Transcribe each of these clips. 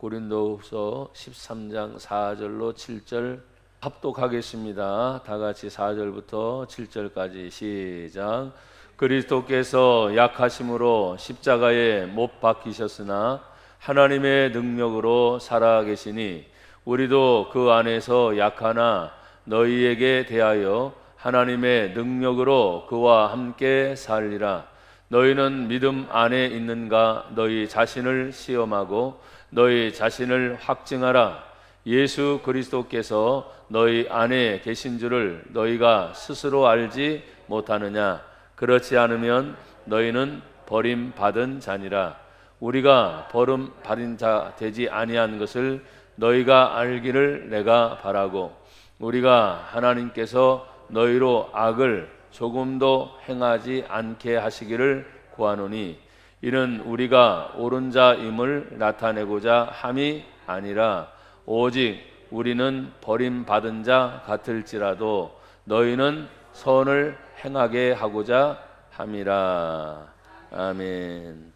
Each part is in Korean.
고린도후서 13장 4절로 7절 합독하겠습니다. 다 같이 4절부터 7절까지 시작. 그리스도께서 약하심으로 십자가에 못 박히셨으나 하나님의 능력으로 살아계시니 우리도 그 안에서 약하나 너희에게 대하여 하나님의 능력으로 그와 함께 살리라. 너희는 믿음 안에 있는가? 너희 자신을 시험하고 너희 자신을 확증하라. 예수 그리스도께서 너희 안에 계신 줄을 너희가 스스로 알지 못하느냐? 그렇지 않으면 너희는 버림받은 자니라. 우리가 버림받은 자 되지 아니한 것을 너희가 알기를 내가 바라고, 우리가 하나님께서 너희로 악을 조금도 행하지 않게 하시기를 구하노니, 이는 우리가 옳은 자임을 나타내고자 함이 아니라 오직 우리는 버림받은 자 같을지라도 너희는 선을 행하게 하고자 함이라. 아멘.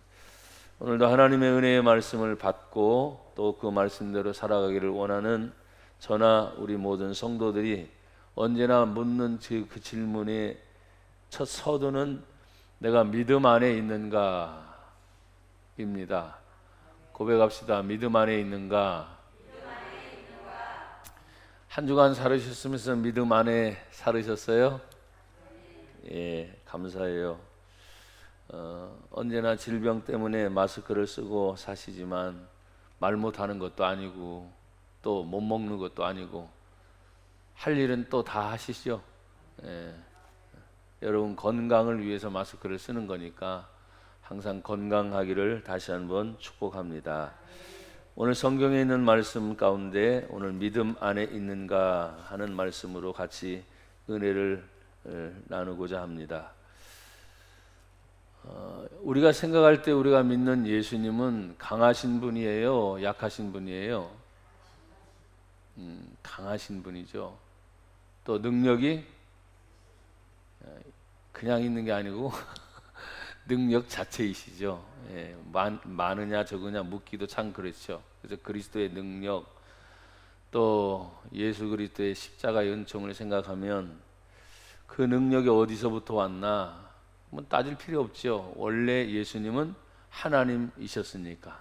오늘도 하나님의 은혜의 말씀을 받고 또 그 말씀대로 살아가기를 원하는 저나 우리 모든 성도들이 언제나 묻는 그 질문의 첫 서두는 내가 믿음 안에 있는가 입니다. 고백합시다. 믿음 안에 있는가? 한 주간 살으셨으면서 믿음 안에 살으셨어요? 예, 감사해요. 언제나 질병 때문에 마스크를 쓰고 사시지만 말 못하는 것도 아니고 또 못 먹는 것도 아니고 할 일은 또 다 하시죠. 예. 여러분 건강을 위해서 마스크를 쓰는 거니까 항상 건강하기를 다시 한번 축복합니다. 오늘 성경에 있는 말씀 가운데 오늘 믿음 안에 있는가 하는 말씀으로 같이 은혜를 나누고자 합니다. 우리가 생각할 때 우리가 믿는 예수님은 강하신 분이에요? 약하신 분이에요? 강하신 분이죠. 또 능력이 그냥 있는 게 아니고 능력 자체이시죠. 예, 많으냐 적으냐 묻기도 참 그렇죠. 그래서 그리스도의 능력, 또 예수 그리스도의 십자가의 은총을 생각하면 그 능력이 어디서부터 왔나 뭐 따질 필요 없죠. 원래 예수님은 하나님이셨으니까.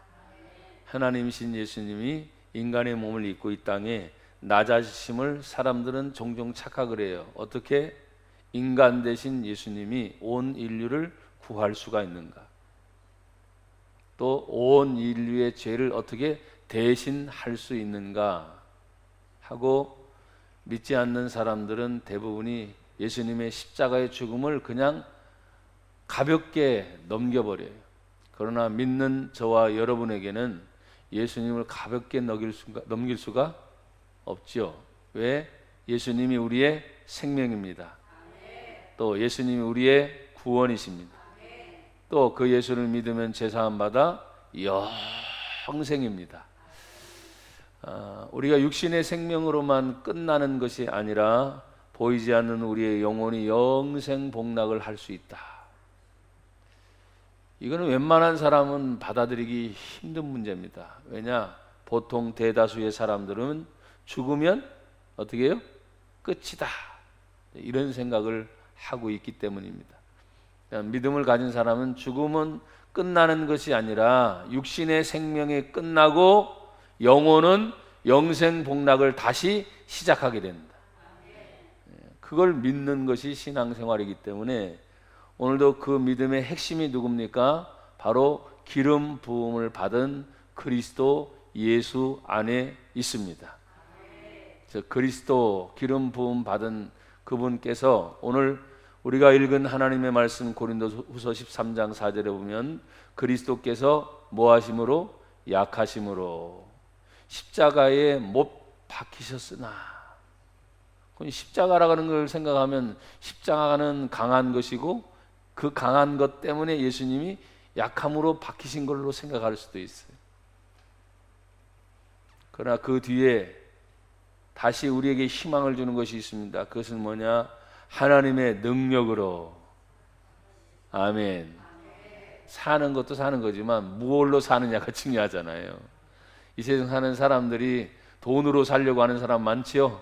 하나님이신 예수님이 인간의 몸을 입고 이 땅에 낮아지심을 사람들은 종종 착각을 해요. 어떻게 인간 대신 예수님이 온 인류를 구할 수가 있는가? 또 온 인류의 죄를 어떻게 대신할 수 있는가 하고 믿지 않는 사람들은 대부분이 예수님의 십자가의 죽음을 그냥 가볍게 넘겨버려요. 그러나 믿는 저와 여러분에게는 예수님을 가볍게 넘길 수가 없죠. 왜? 예수님이 우리의 생명입니다. 또 예수님이 우리의 구원이십니다. 또 그 예수를 믿으면 죄사함 받아 영생입니다. 우리가 육신의 생명으로만 끝나는 것이 아니라 보이지 않는 우리의 영혼이 영생 복락을 할 수 있다. 이거는 웬만한 사람은 받아들이기 힘든 문제입니다. 왜냐? 보통 대다수의 사람들은 죽으면 어떻게 해요? 끝이다. 이런 생각을 하고 있기 때문입니다. 믿음을 가진 사람은 죽음은 끝나는 것이 아니라 육신의 생명이 끝나고 영혼은 영생 복락을 다시 시작하게 된다. 그걸 믿는 것이 신앙생활이기 때문에 오늘도 그 믿음의 핵심이 누굽니까? 바로 기름 부음을 받은 그리스도 예수 안에 있습니다. 그리스도 기름 부음 받은 그분께서 오늘 우리가 읽은 하나님의 말씀 고린도후서 13장 4절에 보면 그리스도께서 뭐 하심으로? 약하심으로 십자가에 못 박히셨으나, 십자가라고 하는 걸 생각하면 십자가는 강한 것이고 그 강한 것 때문에 예수님이 약함으로 박히신 걸로 생각할 수도 있어요. 그러나 그 뒤에 다시 우리에게 희망을 주는 것이 있습니다. 그것은 뭐냐? 하나님의 능력으로. 아멘. 사는 것도 사는 거지만 무엇로 사느냐가 중요하잖아요. 이 세상 사는 사람들이 돈으로 살려고 하는 사람 많지요.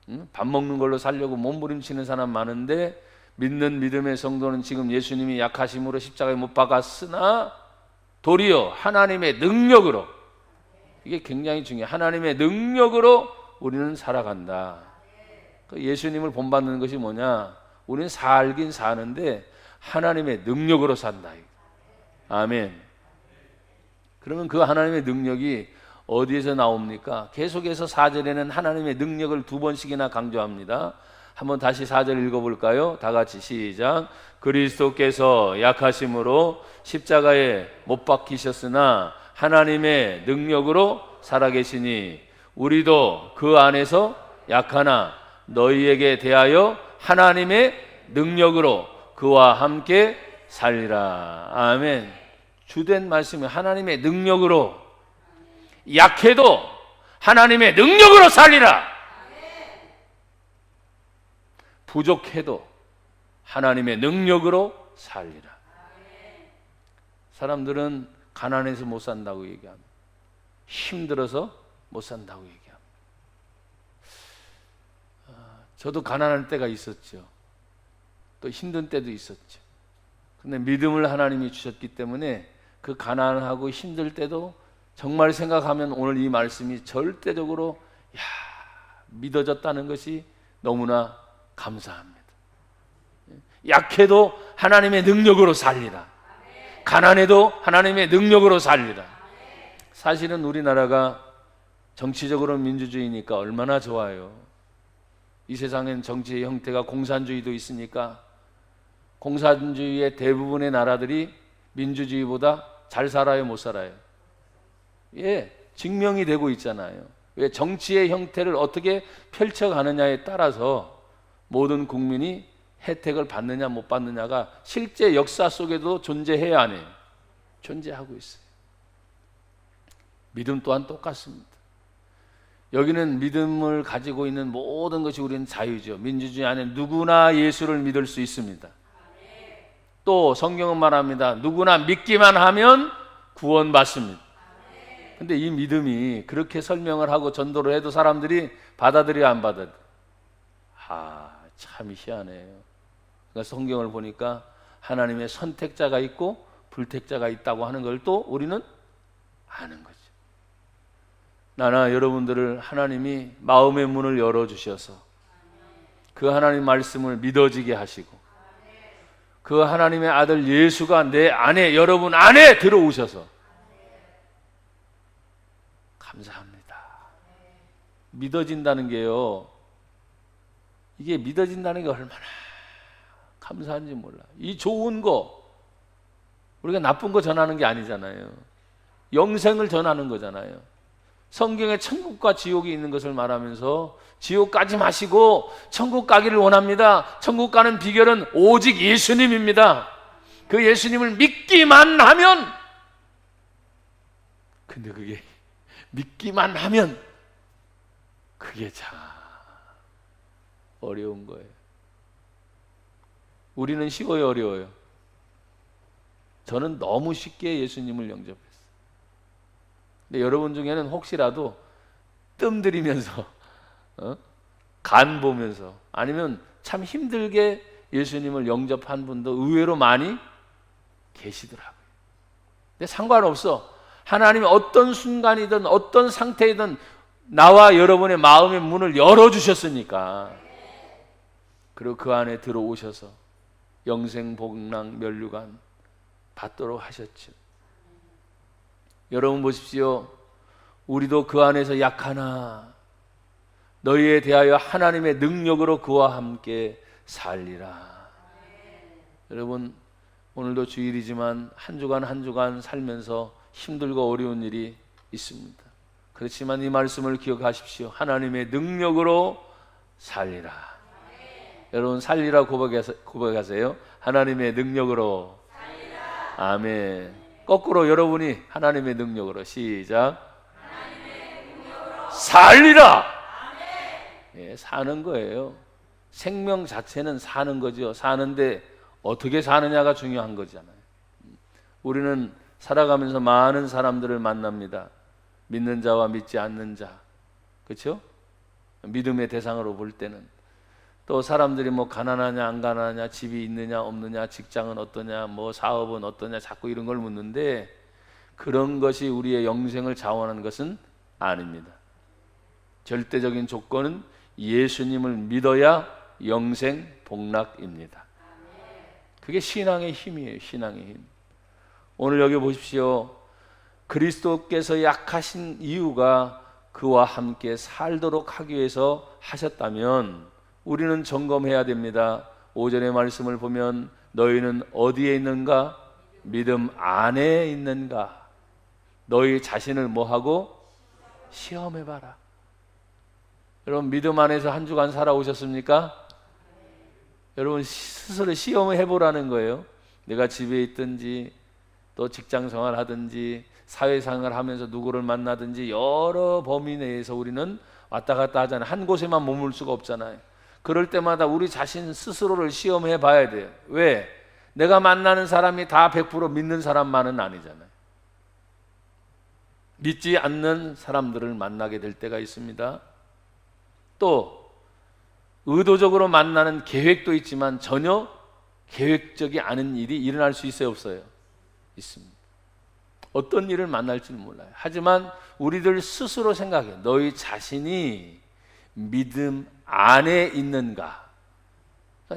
응? 밥 먹는 걸로 살려고 몸부림치는 사람 많은데, 믿는 믿음의 성도는 지금 예수님이 약하심으로 십자가에 못 박았으나 도리어 하나님의 능력으로, 이게 굉장히 중요해요. 하나님의 능력으로 우리는 살아간다. 예수님을 본받는 것이 뭐냐? 우리는 살긴 사는데 하나님의 능력으로 산다. 아멘. 그러면 그 하나님의 능력이 어디에서 나옵니까? 계속해서 4절에는 하나님의 능력을 2번씩이나 강조합니다. 한번 다시 4절 읽어볼까요? 다 같이 시작. 그리스도께서 약하심으로 십자가에 못 박히셨으나 하나님의 능력으로 살아계시니 우리도 그 안에서 약하나 너희에게 대하여 하나님의 능력으로 그와 함께 살리라. 아멘. 주된 말씀이 하나님의 능력으로, 약해도 하나님의 능력으로 살리라. 부족해도 하나님의 능력으로 살리라. 사람들은 가난해서 못 산다고 얘기합니다. 힘들어서 못 산다고 얘기합니다. 저도 가난할 때가 있었죠. 또 힘든 때도 있었죠. 근데 믿음을 하나님이 주셨기 때문에 그 가난하고 힘들 때도 정말 생각하면 오늘 이 말씀이 절대적으로 믿어졌다는 것이 너무나 감사합니다. 약해도 하나님의 능력으로 살리라. 가난해도 하나님의 능력으로 살리라. 사실은 우리나라가 정치적으로 민주주의니까 얼마나 좋아요. 이 세상엔 정치의 형태가 공산주의도 있으니까 공산주의의 대부분의 나라들이 민주주의보다 잘 살아요, 못 살아요? 예, 증명이 되고 있잖아요. 왜? 정치의 형태를 어떻게 펼쳐가느냐에 따라서 모든 국민이 혜택을 받느냐 못 받느냐가 실제 역사 속에도 존재해야 안 해요? 존재하고 있어요. 믿음 또한 똑같습니다. 여기는 믿음을 가지고 있는 모든 것이 우리는 자유죠. 민주주의 안에 누구나 예수를 믿을 수 있습니다. 또 성경은 말합니다. 누구나 믿기만 하면 구원받습니다. 근데 이 믿음이 그렇게 설명을 하고 전도를 해도 사람들이 받아들여 안 받아들여? 참 희한해요. 그러니까 성경을 보니까 하나님의 선택자가 있고 불택자가 있다고 하는 걸 또 우리는 아는 거죠. 나나 여러분들을 하나님이 마음의 문을 열어주셔서 그 하나님 말씀을 믿어지게 하시고 그 하나님의 아들 예수가 내 안에, 여러분 안에 들어오셔서 감사합니다. 믿어진다는 게요, 이게 믿어진다는 게 얼마나 감사한지 몰라. 이 좋은 거, 우리가 나쁜 거 전하는 게 아니잖아요. 영생을 전하는 거잖아요. 성경에 천국과 지옥이 있는 것을 말하면서 지옥 가지 마시고 천국 가기를 원합니다. 천국 가는 비결은 오직 예수님입니다. 그 예수님을 믿기만 하면, 근데 그게 믿기만 하면 그게 참 어려운 거예요. 우리는 쉬워요, 어려워요? 저는 너무 쉽게 예수님을 영접했어요. 근데 여러분 중에는 혹시라도 뜸 들이면서 간 보면서 아니면 참 힘들게 예수님을 영접한 분도 의외로 많이 계시더라고요. 근데 상관없어. 하나님이 어떤 순간이든 어떤 상태이든 나와 여러분의 마음의 문을 열어주셨으니까, 그리고 그 안에 들어오셔서 영생 복락 면류관 받도록 하셨죠. 여러분 보십시오. 우리도 그 안에서 약하나 너희에 대하여 하나님의 능력으로 그와 함께 살리라. 여러분, 오늘도 주일이지만 한 주간 한 주간 살면서 힘들고 어려운 일이 있습니다. 그렇지만 이 말씀을 기억하십시오. 하나님의 능력으로 살리라. 여러분, 살리라 고백하세요. 하나님의 능력으로 살리라. 아멘. 거꾸로 여러분이 하나님의 능력으로 시작. 하나님의 능력으로 살리라. 예, 사는 거예요. 생명 자체는 사는 거죠. 사는데 어떻게 사느냐가 중요한 거잖아요. 우리는 살아가면서 많은 사람들을 만납니다. 믿는 자와 믿지 않는 자, 그렇죠? 믿음의 대상으로 볼 때는 또 사람들이 뭐 가난하냐 안 가난하냐, 집이 있느냐 없느냐, 직장은 어떠냐, 뭐 사업은 어떠냐, 자꾸 이런 걸 묻는데 그런 것이 우리의 영생을 자원하는 것은 아닙니다. 절대적인 조건은 예수님을 믿어야 영생 복락입니다. 그게 신앙의 힘이에요. 신앙의 힘. 오늘 여기 보십시오. 그리스도께서 약하신 이유가 그와 함께 살도록 하기 위해서 하셨다면 우리는 점검해야 됩니다. 5절의 말씀을 보면 너희는 어디에 있는가? 믿음 안에 있는가? 너희 자신을 뭐하고? 시험해봐라. 여러분 믿음 안에서 한 주간 살아오셨습니까? 여러분 스스로 시험을 해보라는 거예요. 내가 집에 있든지 또 직장생활 하든지 사회생활 하면서 누구를 만나든지 여러 범위 내에서 우리는 왔다 갔다 하잖아요. 한 곳에만 머물 수가 없잖아요. 그럴 때마다 우리 자신 스스로를 시험해 봐야 돼요. 왜? 내가 만나는 사람이 다 100% 믿는 사람만은 아니잖아요. 믿지 않는 사람들을 만나게 될 때가 있습니다. 또 의도적으로 만나는 계획도 있지만 전혀 계획적이 않은 일이 일어날 수 있어요, 없어요? 있습니다. 어떤 일을 만날지는 몰라요. 하지만 우리들 스스로 생각해. 너희 자신이 믿음 안에 있는가?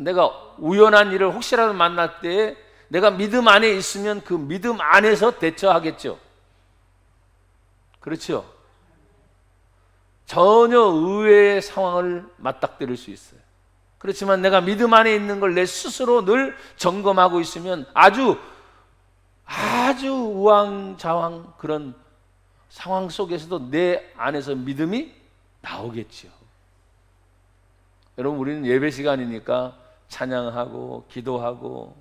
내가 우연한 일을 혹시라도 만날 때 내가 믿음 안에 있으면 그 믿음 안에서 대처하겠죠. 그렇죠? 전혀 의외의 상황을 맞닥뜨릴 수 있어요. 그렇지만 내가 믿음 안에 있는 걸 내 스스로 늘 점검하고 있으면 아주 우왕좌왕 그런 상황 속에서도 내 안에서 믿음이 나오겠죠. 여러분 우리는 예배 시간이니까 찬양하고 기도하고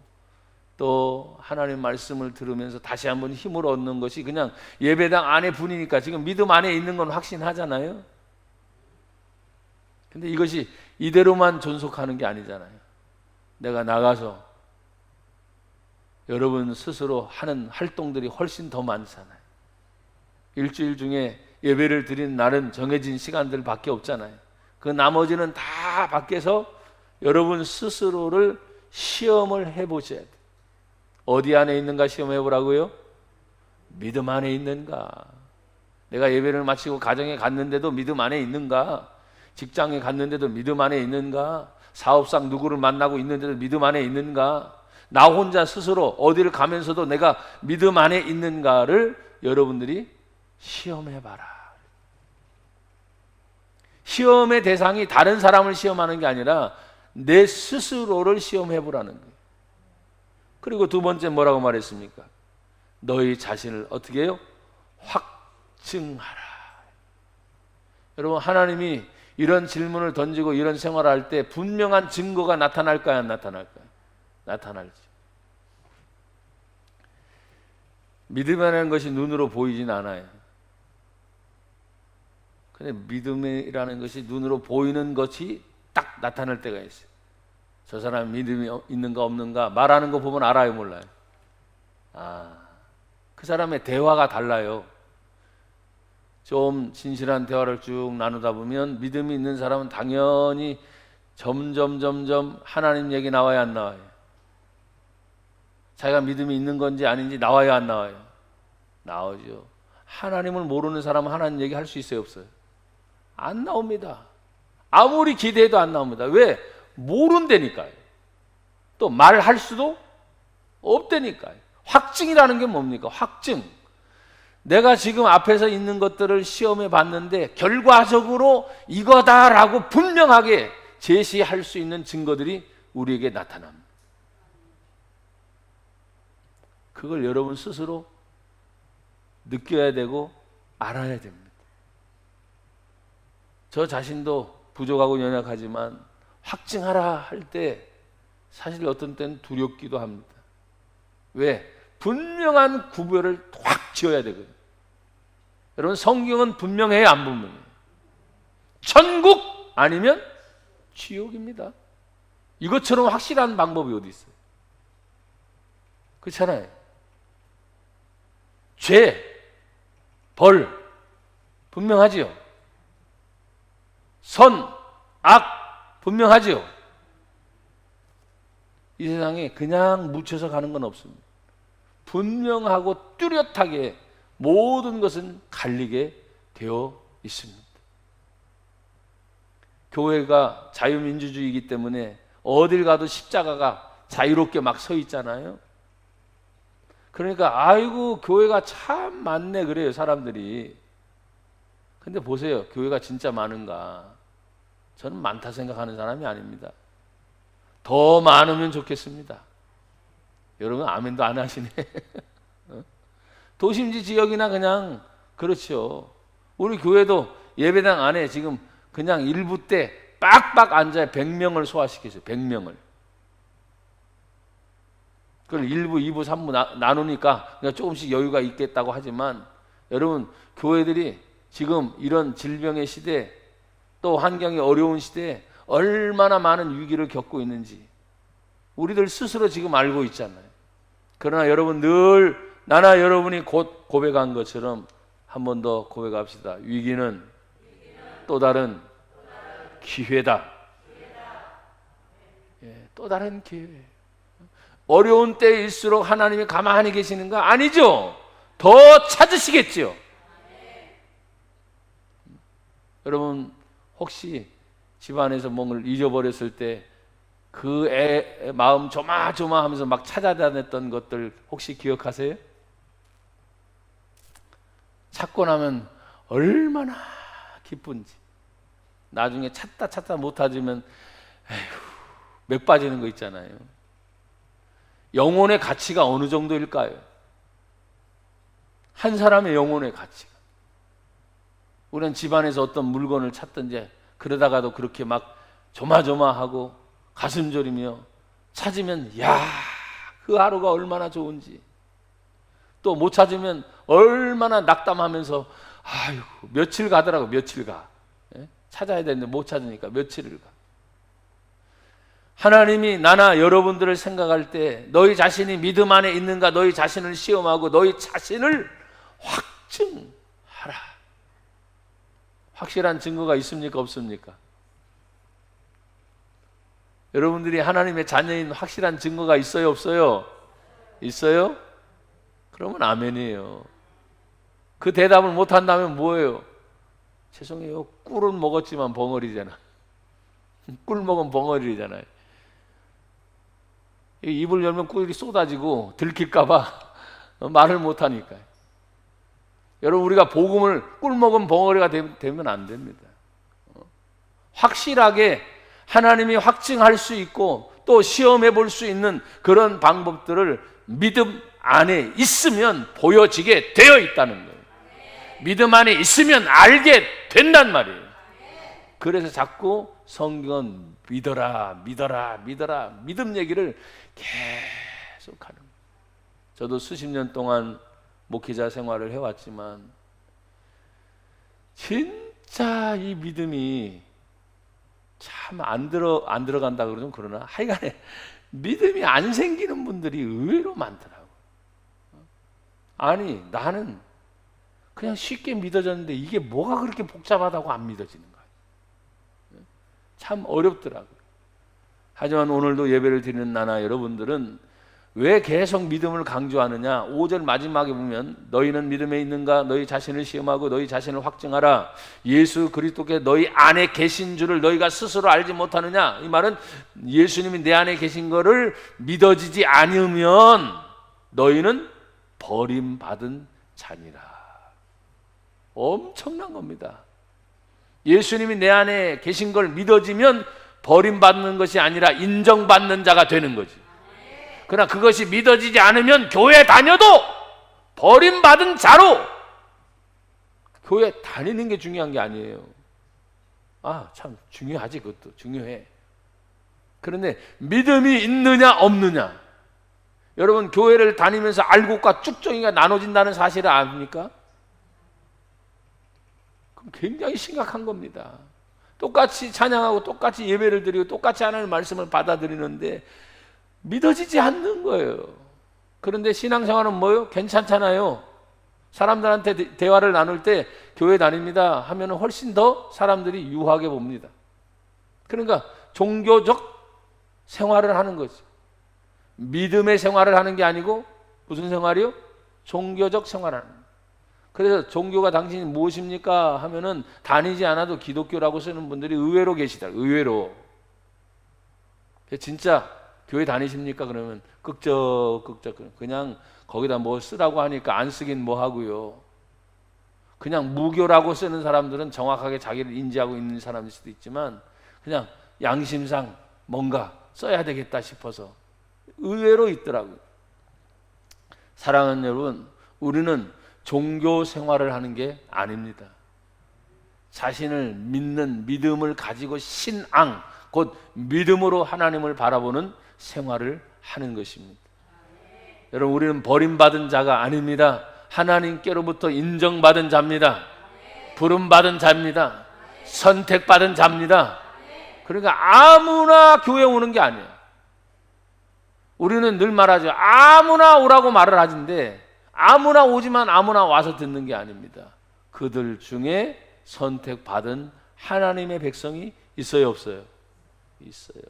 또 하나님 말씀을 들으면서 다시 한번 힘을 얻는 것이 그냥 예배당 안에 분이니까 지금 믿음 안에 있는 건 확신하잖아요. 근데 이것이 이대로만 존속하는 게 아니잖아요. 내가 나가서 여러분 스스로 하는 활동들이 훨씬 더 많잖아요. 일주일 중에 예배를 드리는 날은 정해진 시간들밖에 없잖아요. 그 나머지는 다 밖에서 여러분 스스로를 시험을 해보셔야 돼요. 어디 안에 있는가 시험해 보라고요? 믿음 안에 있는가? 내가 예배를 마치고 가정에 갔는데도 믿음 안에 있는가? 직장에 갔는데도 믿음 안에 있는가? 사업상 누구를 만나고 있는데도 믿음 안에 있는가? 나 혼자 스스로 어디를 가면서도 내가 믿음 안에 있는가를 여러분들이 시험해 봐라. 시험의 대상이 다른 사람을 시험하는 게 아니라 내 스스로를 시험해 보라는 거예요. 그리고 두 번째 뭐라고 말했습니까? 너희 자신을 어떻게 해요? 확증하라. 여러분 하나님이 이런 질문을 던지고 이런 생활을 할 때 분명한 증거가 나타날까요? 안 나타날까요? 나타날지. 믿음이라는 것이 눈으로 보이진 않아요. 근데 믿음이라는 것이 눈으로 보이는 것이 딱 나타날 때가 있어요. 저 사람 믿음이 있는가 없는가 말하는 거 보면 알아요, 몰라요? 그 사람의 대화가 달라요. 좀 진실한 대화를 쭉 나누다 보면 믿음이 있는 사람은 당연히 점점 하나님 얘기 나와요, 안 나와요? 자기가 믿음이 있는 건지 아닌지 나와요, 안 나와요? 나오죠. 하나님을 모르는 사람은 하나님 얘기 할 수 있어요, 없어요? 안 나옵니다. 아무리 기대해도 안 나옵니다. 왜? 모른다니까요. 또 말할 수도 없다니까요. 확증이라는 게 뭡니까? 확증. 내가 지금 앞에서 있는 것들을 시험해 봤는데 결과적으로 이거다라고 분명하게 제시할 수 있는 증거들이 우리에게 나타납니다. 그걸 여러분 스스로 느껴야 되고 알아야 됩니다. 저 자신도 부족하고 연약하지만 확증하라 할 때 사실 어떤 때는 두렵기도 합니다. 왜? 분명한 구별을 확 지어야 되거든요. 여러분 성경은 분명해요, 안 분명해요? 천국 아니면 지옥입니다. 이것처럼 확실한 방법이 어디 있어요? 그렇잖아요. 죄, 벌, 분명하지요. 선, 악 분명하지요. 이 세상에 그냥 묻혀서 가는 건 없습니다. 분명하고 뚜렷하게 모든 것은 갈리게 되어 있습니다. 교회가 자유민주주의이기 때문에 어딜 가도 십자가가 자유롭게 막 서 있잖아요. 그러니까 아이고 교회가 참 많네 그래요 사람들이. 근데 보세요, 교회가 진짜 많은가? 저는 많다 생각하는 사람이 아닙니다. 더 많으면 좋겠습니다. 여러분 아멘도 안 하시네. 도심지 지역이나 그냥 그렇죠. 우리 교회도 예배당 안에 지금 그냥 일부 때 빡빡 앉아야 100명을 소화시켰어요. 100명을. 그걸 1부, 2부, 3부 나누니까 그냥 조금씩 여유가 있겠다고 하지만 여러분 교회들이 지금 이런 질병의 시대 또 환경이 어려운 시대에 얼마나 많은 위기를 겪고 있는지 우리들 스스로 지금 알고 있잖아요. 그러나 여러분 늘 나나 여러분이 곧 고백한 것처럼 한 번 더 고백합시다. 위기는 또 다른 기회다. 예, 또 다른 기회. 어려운 때일수록 하나님이 가만히 계시는가? 아니죠. 더 찾으시겠죠. 여러분 혹시 집안에서 뭔가를 잊어버렸을 때 그 애 마음 조마조마하면서 막 찾아다녔던 것들 혹시 기억하세요? 찾고 나면 얼마나 기쁜지. 나중에 찾다 못 찾으면 에휴, 맥 빠지는 거 있잖아요. 영혼의 가치가 어느 정도일까요? 한 사람의 영혼의 가치가. 우리는 집안에서 어떤 물건을 찾든지 그러다가도 그렇게 막 조마조마하고 가슴 졸이며 찾으면 야, 그 하루가 얼마나 좋은지. 또 못 찾으면 얼마나 낙담하면서 아이고 며칠 가더라고. 며칠 가. 예? 찾아야 되는데 못 찾으니까 며칠을 가. 하나님이 나나 여러분들을 생각할 때 너희 자신이 믿음 안에 있는가 너희 자신을 시험하고 너희 자신을 확증하라. 확실한 증거가 있습니까 없습니까? 여러분들이 하나님의 자녀인 확실한 증거가 있어요 없어요? 있어요? 그러면 아멘이에요. 그 대답을 못한다면 뭐예요? 죄송해요, 꿀은 먹었지만 벙어리잖아. 꿀 먹으면 벙어리잖아요. 입을 열면 꿀이 쏟아지고 들킬까봐 말을 못하니까요. 여러분 우리가 복음을 꿀 먹은 벙어리가 되면 안 됩니다. 확실하게 하나님이 확증할 수 있고 또 시험해 볼 수 있는 그런 방법들을 믿음 안에 있으면 보여지게 되어 있다는 거예요. 믿음 안에 있으면 알게 된단 말이에요. 그래서 자꾸 성경은 믿어라 믿음 얘기를 계속 하는 거예요. 저도 수십 년 동안 목회자 생활을 해왔지만 진짜 이 믿음이 참 안 들어간다 그러면 그러나 하여간에 믿음이 안 생기는 분들이 의외로 많더라고요. 아니 나는 그냥 쉽게 믿어졌는데 이게 뭐가 그렇게 복잡하다고 안 믿어지는 거예요. 참 어렵더라고요. 하지만 오늘도 예배를 드리는 나나 여러분들은 왜 계속 믿음을 강조하느냐? 5절 마지막에 보면 너희는 믿음에 있는가? 너희 자신을 시험하고 너희 자신을 확증하라. 예수 그리스도께 너희 안에 계신 줄을 너희가 스스로 알지 못하느냐? 이 말은 예수님이 내 안에 계신 거를 믿어지지 않으면 너희는 버림받은 자니라. 엄청난 겁니다. 예수님이 내 안에 계신 걸 믿어지면 버림받는 것이 아니라 인정받는 자가 되는 거지. 그러나 그것이 믿어지지 않으면 교회 다녀도 버림받은 자로 교회 다니는 게 중요한 게 아니에요. 아, 참 중요하지. 그것도 중요해. 그런데 믿음이 있느냐 없느냐. 여러분 교회를 다니면서 알곡과 쭉정이가 나눠진다는 사실을 압니까? 그럼 굉장히 심각한 겁니다. 똑같이 찬양하고 똑같이 예배를 드리고 똑같이 하나님의 말씀을 받아들이는데 믿어지지 않는 거예요. 그런데 신앙생활은 뭐예요? 괜찮잖아요. 사람들한테 대화를 나눌 때 교회 다닙니다 하면 훨씬 더 사람들이 유하게 봅니다. 그러니까 종교적 생활을 하는 거죠. 믿음의 생활을 하는 게 아니고 무슨 생활이요? 종교적 생활을 하는 거예요. 그래서 종교가 당신이 무엇입니까 하면은 다니지 않아도 기독교라고 쓰는 분들이 의외로 계시다. 의외로. 진짜 교회 다니십니까? 그러면 끄적끄적 그냥 거기다 뭐 쓰라고 하니까 안 쓰긴 뭐 하고요. 그냥 무교라고 쓰는 사람들은 정확하게 자기를 인지하고 있는 사람일 수도 있지만 그냥 양심상 뭔가 써야 되겠다 싶어서 의외로 있더라고요. 사랑하는 여러분, 우리는 종교 생활을 하는 게 아닙니다. 자신을 믿는 믿음을 가지고 신앙, 곧 믿음으로 하나님을 바라보는 생활을 하는 것입니다. 여러분, 우리는 버림받은 자가 아닙니다. 하나님께로부터 인정받은 자입니다. 부름받은 자입니다. 선택받은 자입니다. 그러니까 아무나 교회 오는 게 아니에요. 우리는 늘 말하죠. 아무나 오라고 말을 하는데 아무나 오지만 아무나 와서 듣는 게 아닙니다. 그들 중에 선택받은 하나님의 백성이 있어요, 없어요? 있어요.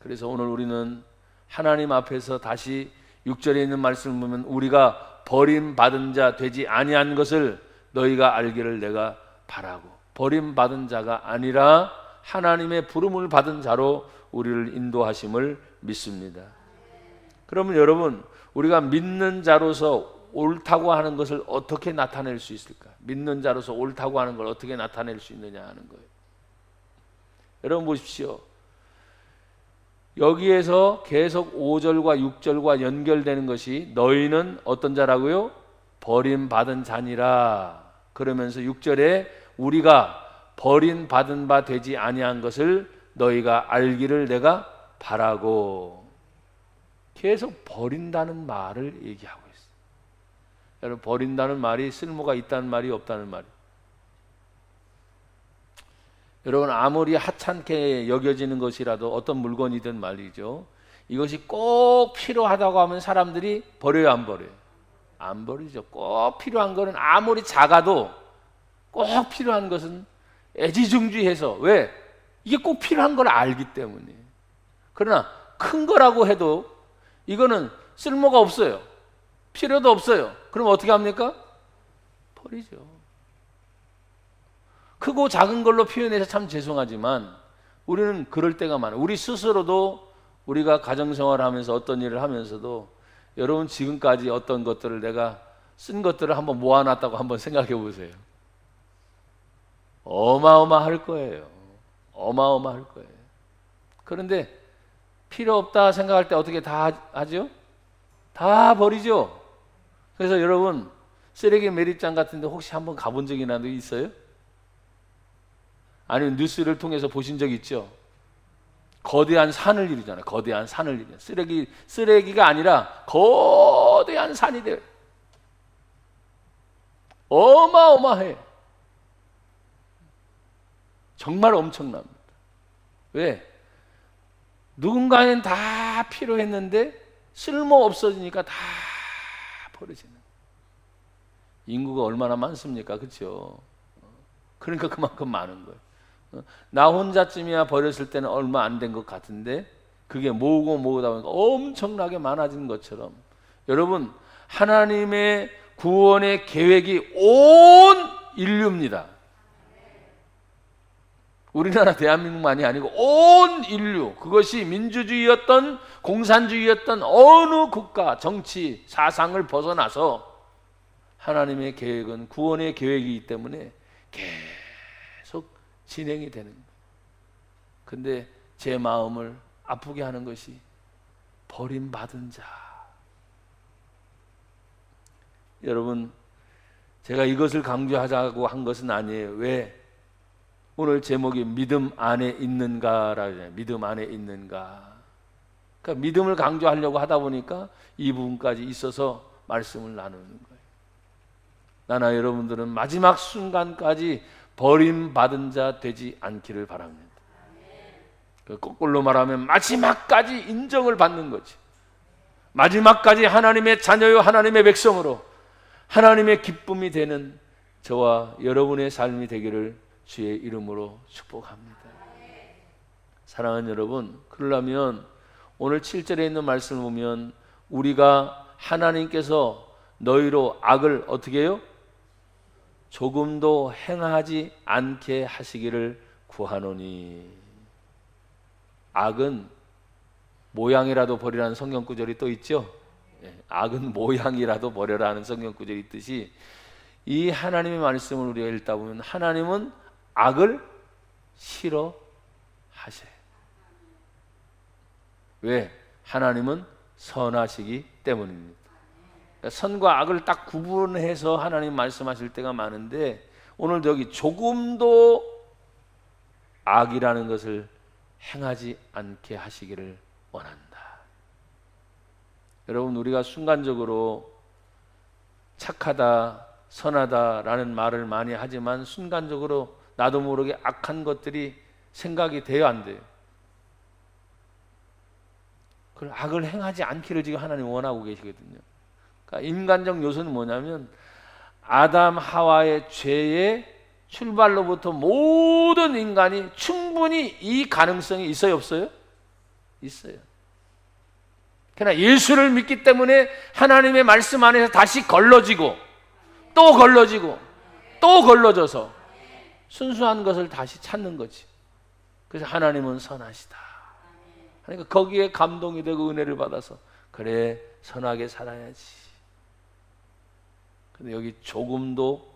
그래서 오늘 우리는 하나님 앞에서 다시 6절에 있는 말씀을 보면 우리가 버림받은 자 되지 아니한 것을 너희가 알기를 내가 바라고, 버림받은 자가 아니라 하나님의 부름을 받은 자로 우리를 인도하심을 믿습니다. 그러면 여러분, 우리가 믿는 자로서 옳다고 하는 것을 어떻게 나타낼 수 있을까? 믿는 자로서 옳다고 하는 걸 어떻게 나타낼 수 있느냐 하는 거예요. 여러분 보십시오. 여기에서 계속 5절과 6절과 연결되는 것이 너희는 어떤 자라고요? 버림받은 자니라. 그러면서 6절에 우리가 버림받은 바 되지 아니한 것을 너희가 알기를 내가 바라고, 계속 버린다는 말을 얘기하고 있어요. 여러분, 버린다는 말이 쓸모가 있다는 말이 없다는 말이. 여러분, 아무리 하찮게 여겨지는 것이라도 어떤 물건이든 말이죠, 이것이 꼭 필요하다고 하면 사람들이 버려요, 안 버려요? 안 버리죠. 꼭 필요한 것은 아무리 작아도 꼭 필요한 것은 애지중지해서, 왜? 이게 꼭 필요한 걸 알기 때문에. 그러나 큰 거라고 해도 이거는 쓸모가 없어요. 필요도 없어요. 그럼 어떻게 합니까? 버리죠. 크고 작은 걸로 표현해서 참 죄송하지만 우리는 그럴 때가 많아요. 우리 스스로도 우리가 가정생활을 하면서 어떤 일을 하면서도 여러분 지금까지 어떤 것들을 내가 쓴 것들을 한번 모아놨다고 한번 생각해 보세요. 어마어마할 거예요. 어마어마할 거예요. 그런데 필요 없다 생각할 때 어떻게 다 하죠? 다 버리죠. 그래서 여러분 쓰레기 매립장 같은 데 혹시 한번 가본 적이라도 있어요? 아니면 뉴스를 통해서 보신 적 있죠? 거대한 산을 이루잖아요. 거대한 산을 이루잖아요. 쓰레기가 아니라 거대한 산이 돼요. 어마어마해. 정말 엄청납니다. 왜? 누군가는 다 필요했는데 쓸모 없어지니까 다 버려지는. 인구가 얼마나 많습니까? 그렇죠? 그러니까 그만큼 많은 거예요. 나 혼자쯤이야 버렸을 때는 얼마 안 된 것 같은데 그게 모으다 보니까 엄청나게 많아진 것처럼, 여러분 하나님의 구원의 계획이 온 인류입니다. 우리나라 대한민국만이 아니고 온 인류, 그것이 민주주의였던 공산주의였던 어느 국가 정치 사상을 벗어나서 하나님의 계획은 구원의 계획이기 때문에 계속 진행이 되는 거예요. 근데 제 마음을 아프게 하는 것이 버림받은 자. 여러분, 제가 이것을 강조하자고 한 것은 아니에요. 왜? 오늘 제목이 믿음 안에 있는가라고 하잖아요. 믿음 안에 있는가. 그러니까 믿음을 강조하려고 하다 보니까 이 부분까지 있어서 말씀을 나누는 거예요. 나나 여러분들은 마지막 순간까지 버림받은 자 되지 않기를 바랍니다. 거꾸로 말하면 마지막까지 인정을 받는 거지. 마지막까지 하나님의 자녀요 하나님의 백성으로 하나님의 기쁨이 되는 저와 여러분의 삶이 되기를 주의 이름으로 축복합니다. 사랑하는 여러분, 그러려면 오늘 7절에 있는 말씀을 보면 우리가 하나님께서 너희로 악을 어떻게 해요? 조금도 행하지 않게 하시기를 구하노니. 악은 모양이라도 버리라는 성경 구절이 또 있죠. 악은 모양이라도 버려라 하는 성경 구절이 있듯이 이 하나님의 말씀을 우리가 읽다 보면 하나님은 악을 싫어하셔요. 왜? 하나님은 선하시기 때문입니다. 선과 악을 딱 구분해서 하나님 말씀하실 때가 많은데 오늘도 여기 조금도 악이라는 것을 행하지 않게 하시기를 원한다. 여러분, 우리가 순간적으로 착하다, 선하다라는 말을 많이 하지만 순간적으로 나도 모르게 악한 것들이 생각이 돼요, 안 돼요? 그 악을 행하지 않기를 지금 하나님 원하고 계시거든요. 그러니까 인간적 요소는 뭐냐면 아담 하와의 죄의 출발로부터 모든 인간이 충분히 이 가능성이 있어요, 없어요? 있어요. 그러나 예수를 믿기 때문에 하나님의 말씀 안에서 다시 걸러지고 또 걸러지고 또 걸러져서 순수한 것을 다시 찾는 거지. 그래서 하나님은 선하시다. 그러니까 거기에 감동이 되고 은혜를 받아서 그래, 선하게 살아야지. 근데 여기 조금도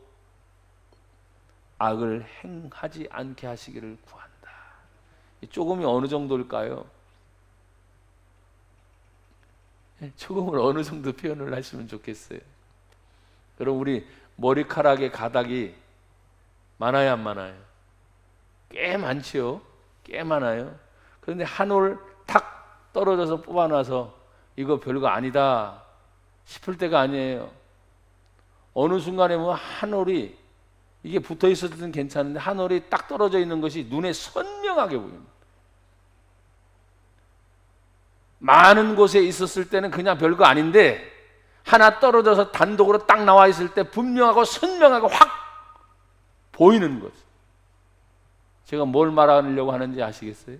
악을 행하지 않게 하시기를 구한다. 이 조금이 어느 정도일까요? 조금을 어느 정도 표현을 하시면 좋겠어요? 그럼 우리 머리카락의 가닥이 많아요, 안 많아요? 꽤 많지요? 꽤 많아요. 그런데 한 올 탁 떨어져서 뽑아놔서 이거 별거 아니다 싶을 때가 아니에요. 어느 순간에 뭐 한 올이 이게 붙어 있을 때는 괜찮은데 한 올이 딱 떨어져 있는 것이 눈에 선명하게 보입니다. 많은 곳에 있었을 때는 그냥 별거 아닌데 하나 떨어져서 단독으로 딱 나와 있을 때 분명하고 선명하게 확 보이는 것. 제가 뭘 말하려고 하는지 아시겠어요?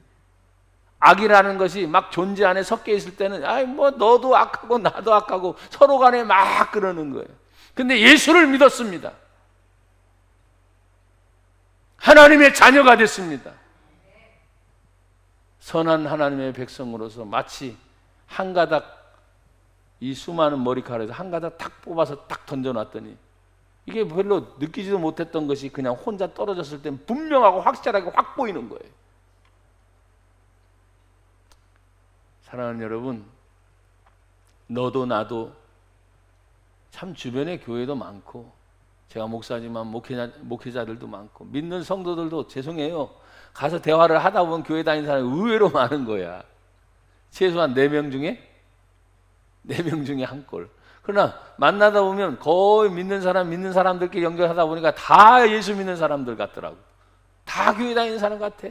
악이라는 것이 막 존재 안에 섞여 있을 때는 아이 뭐 너도 악하고 나도 악하고 서로 간에 막 그러는 거예요. 근데 예수를 믿었습니다. 하나님의 자녀가 됐습니다. 선한 하나님의 백성으로서 마치 한 가닥, 이 수많은 머리카락에서 한 가닥 탁 뽑아서 딱 던져놨더니 이게 별로 느끼지도 못했던 것이 그냥 혼자 떨어졌을 땐 분명하고 확실하게 확 보이는 거예요. 사랑하는 여러분, 너도 나도 참 주변에 교회도 많고 제가 목사지만 목회자들도 많고 믿는 성도들도 죄송해요. 가서 대화를 하다 보면 교회 다니는 사람이 의외로 많은 거야. 최소한 4명 중에 한 꼴. 그러나 만나다 보면 거의 믿는 사람들끼리 연결하다 보니까 다 예수 믿는 사람들 같더라고. 다 교회 다니는 사람 같아.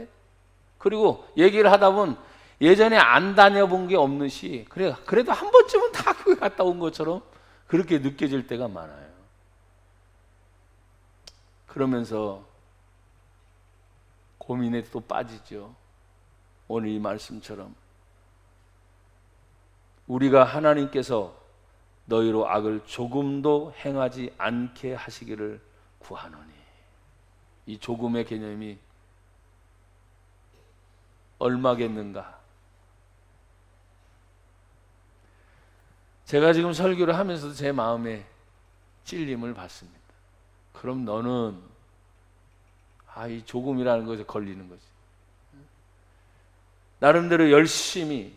그리고 얘기를 하다 보면 예전에 안 다녀본 게 없는 시 그래도 한 번쯤은 다 교회 갔다 온 것처럼 그렇게 느껴질 때가 많아요. 그러면서 고민에 또 빠지죠. 오늘 이 말씀처럼 우리가 하나님께서 너희로 악을 조금도 행하지 않게 하시기를 구하노니, 이 조금의 개념이 얼마겠는가? 제가 지금 설교를 하면서도 제 마음에 찔림을 받습니다. 그럼 너는 이 조금이라는 것에 걸리는 거지. 나름대로 열심히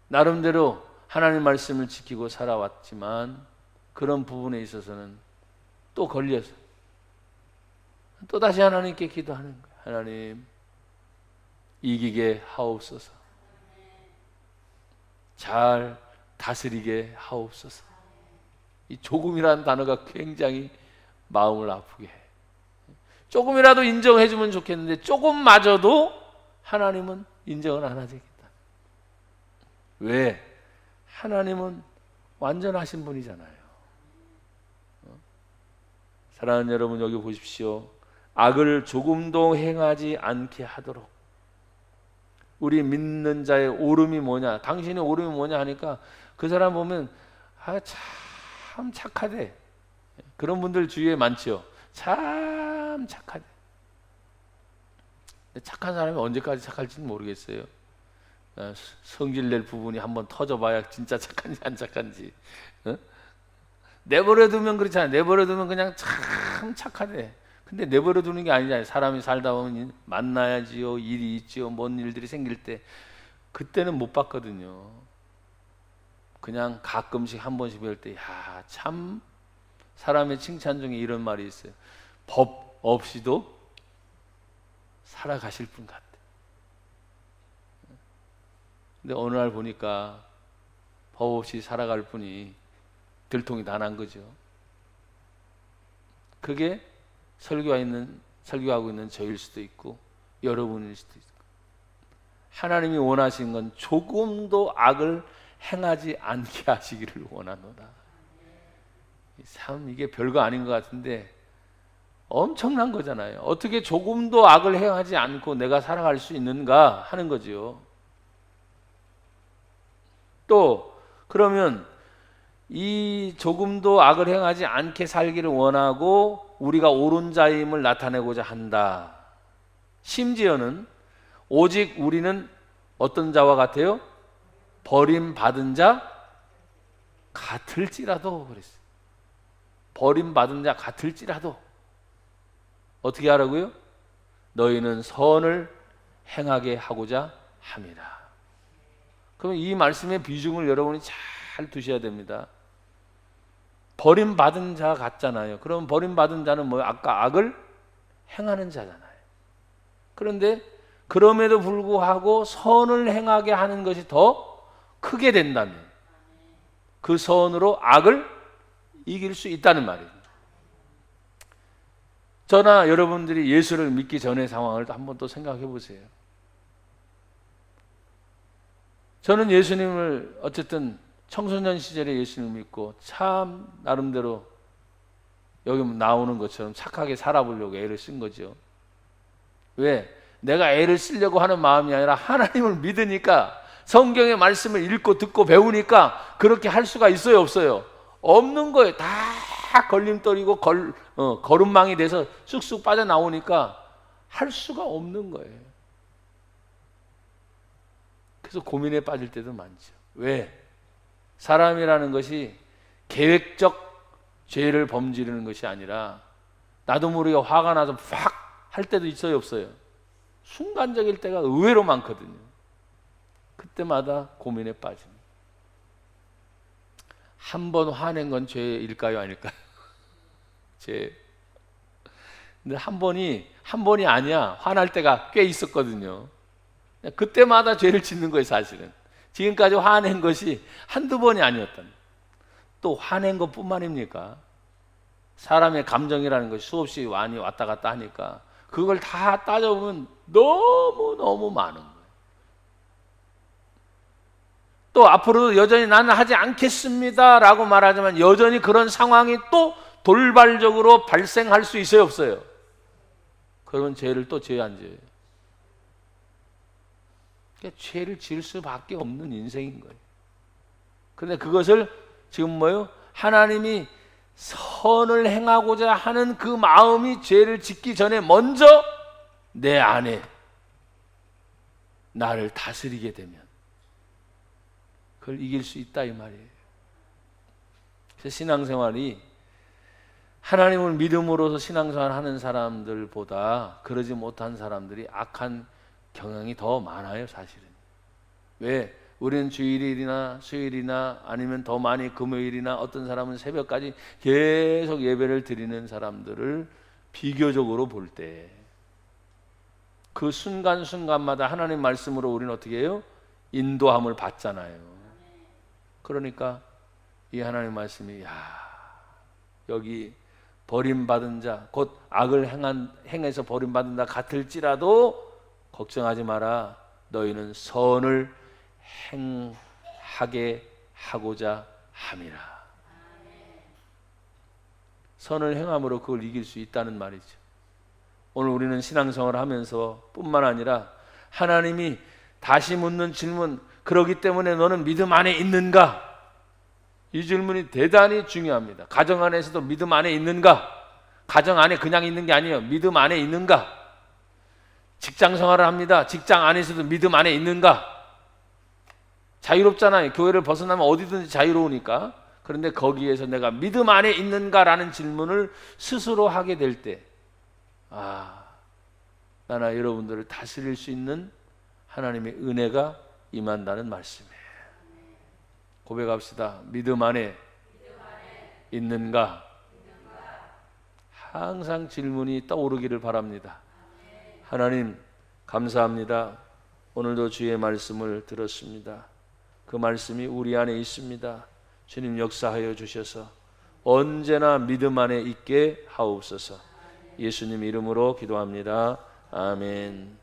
나름대로 하나님 말씀을 지키고 살아왔지만 그런 부분에 있어서는 또 걸려서 또다시 하나님께 기도하는 거예요. 하나님, 이기게 하옵소서. 잘 다스리게 하옵소서. 이 조금이라는 단어가 굉장히 마음을 아프게 해. 조금이라도 인정해 주면 좋겠는데 조금마저도 하나님은 인정을 안 하겠다. 왜? 하나님은 완전하신 분이잖아요. 사랑하는 여러분, 여기 보십시오. 악을 조금도 행하지 않게 하도록. 우리 믿는 자의 오름이 뭐냐, 당신의 오름이 뭐냐 하니까 그 사람 보면 참 착하대. 그런 분들 주위에 많죠. 참 착하대. 근데 착한 사람이 언제까지 착할지는 모르겠어요. 성질낼 부분이 한번 터져봐야 진짜 착한지 안 착한지. 내버려두면 그렇잖아요. 내버려두면 그냥 참 착하대. 근데 내버려두는 게 아니잖아요. 사람이 살다 보면 만나야지요, 일이 있지요, 뭔 일들이 생길 때 그때는 못 봤거든요. 그냥 가끔씩 한 번씩 뵐 때, 야, 참 사람의 칭찬 중에 이런 말이 있어요. 법 없이도 살아가실 분 같아. 근데 어느 날 보니까 법 없이 살아갈 분이 들통이 다 난 거죠. 그게 설교하고 있는 저일 수도 있고 여러분일 수도 있고. 하나님이 원하시는 건 조금도 악을 행하지 않게 하시기를 원하노라. 참 이게 별거 아닌 것 같은데 엄청난 거잖아요. 어떻게 조금도 악을 행하지 않고 내가 살아갈 수 있는가 하는 거죠. 또 그러면 이 조금도 악을 행하지 않게 살기를 원하고 우리가 옳은 자임을 나타내고자 한다. 심지어는 오직 우리는 어떤 자와 같아요? 버림받은 자 같을지라도 그랬어요. 버림받은 자 같을지라도 어떻게 하라고요? 너희는 선을 행하게 하고자 함이라. 그럼 이 말씀의 비중을 여러분이 잘 두셔야 됩니다. 버림받은 자 같잖아요. 그럼 버림받은 자는 뭐예요? 아까 악을 행하는 자잖아요. 그런데 그럼에도 불구하고 선을 행하게 하는 것이 더 크게 된다면 그 선으로 악을 이길 수 있다는 말이에요. 저나 여러분들이 예수를 믿기 전의 상황을 한번 또 생각해 보세요. 저는 예수님을 어쨌든 청소년 시절에 예수님을 믿고 참 나름대로 여기 나오는 것처럼 착하게 살아보려고 애를 쓴 거죠. 왜? 내가 애를 쓰려고 하는 마음이 아니라 하나님을 믿으니까 성경의 말씀을 읽고 듣고 배우니까 그렇게 할 수가 있어요, 없어요? 없는 거예요. 다 걸림돌이고 거름망이 돼서 쑥쑥 빠져나오니까 할 수가 없는 거예요. 그래서 고민에 빠질 때도 많죠. 왜? 사람이라는 것이 계획적 죄를 범지르는 것이 아니라 나도 모르게 화가 나서 확 할 때도 있어요, 없어요? 순간적일 때가 의외로 많거든요. 그때마다 고민에 빠집니다. 한 번 화낸 건 죄일까요, 아닐까요? 죄. 근데 한 번이 아니야. 화날 때가 꽤 있었거든요. 그때마다 죄를 짓는 거예요, 사실은. 지금까지 화낸 것이 한두 번이 아니었다. 또 화낸 것뿐만입니까? 사람의 감정이라는 것이 수없이 많이 왔다 갔다 하니까 그걸 다 따져보면 너무너무 많은 거예요. 또 앞으로도 여전히 나는 하지 않겠습니다 라고 말하지만 여전히 그런 상황이 또 돌발적으로 발생할 수 있어요, 없어요? 그런 죄를 또 지어야 안 지어요? 그러니까 죄를 지을 수밖에 없는 인생인 거예요. 그런데 그것을 지금 뭐예요? 하나님이 선을 행하고자 하는 그 마음이 죄를 짓기 전에 먼저 내 안에 나를 다스리게 되면 그걸 이길 수 있다 이 말이에요. 그래서 신앙생활이 하나님을 믿음으로서 신앙생활 하는 사람들보다 그러지 못한 사람들이 악한 경향이 더 많아요, 사실은. 왜? 우리는 주일이나 수요일이나 아니면 더 많이 금요일이나 어떤 사람은 새벽까지 계속 예배를 드리는 사람들을 비교적으로 볼 때 그 순간순간마다 하나님 말씀으로 우리는 어떻게 해요? 인도함을 받잖아요. 그러니까 이 하나님 말씀이 여기 버림받은 자, 곧 악을 행해서 버림받은 자 같을지라도 걱정하지 마라. 너희는 선을 행하게 하고자 함이라. 선을 행함으로 그걸 이길 수 있다는 말이죠. 오늘 우리는 신앙생활을 하면서 뿐만 아니라 하나님이 다시 묻는 질문, 그러기 때문에 너는 믿음 안에 있는가? 이 질문이 대단히 중요합니다. 가정 안에서도 믿음 안에 있는가? 가정 안에 그냥 있는 게 아니에요. 믿음 안에 있는가? 직장 생활을 합니다. 직장 안에서도 믿음 안에 있는가? 자유롭잖아요. 교회를 벗어나면 어디든지 자유로우니까. 그런데 거기에서 내가 믿음 안에 있는가라는 질문을 스스로 하게 될 때, 나나 여러분들을 다스릴 수 있는 하나님의 은혜가 임한다는 말씀이에요. 고백합시다. 믿음 안에 있는가? 항상 질문이 떠오르기를 바랍니다. 하나님 감사합니다. 오늘도 주의 말씀을 들었습니다. 그 말씀이 우리 안에 있습니다. 주님 역사하여 주셔서 언제나 믿음 안에 있게 하옵소서. 예수님 이름으로 기도합니다. 아멘.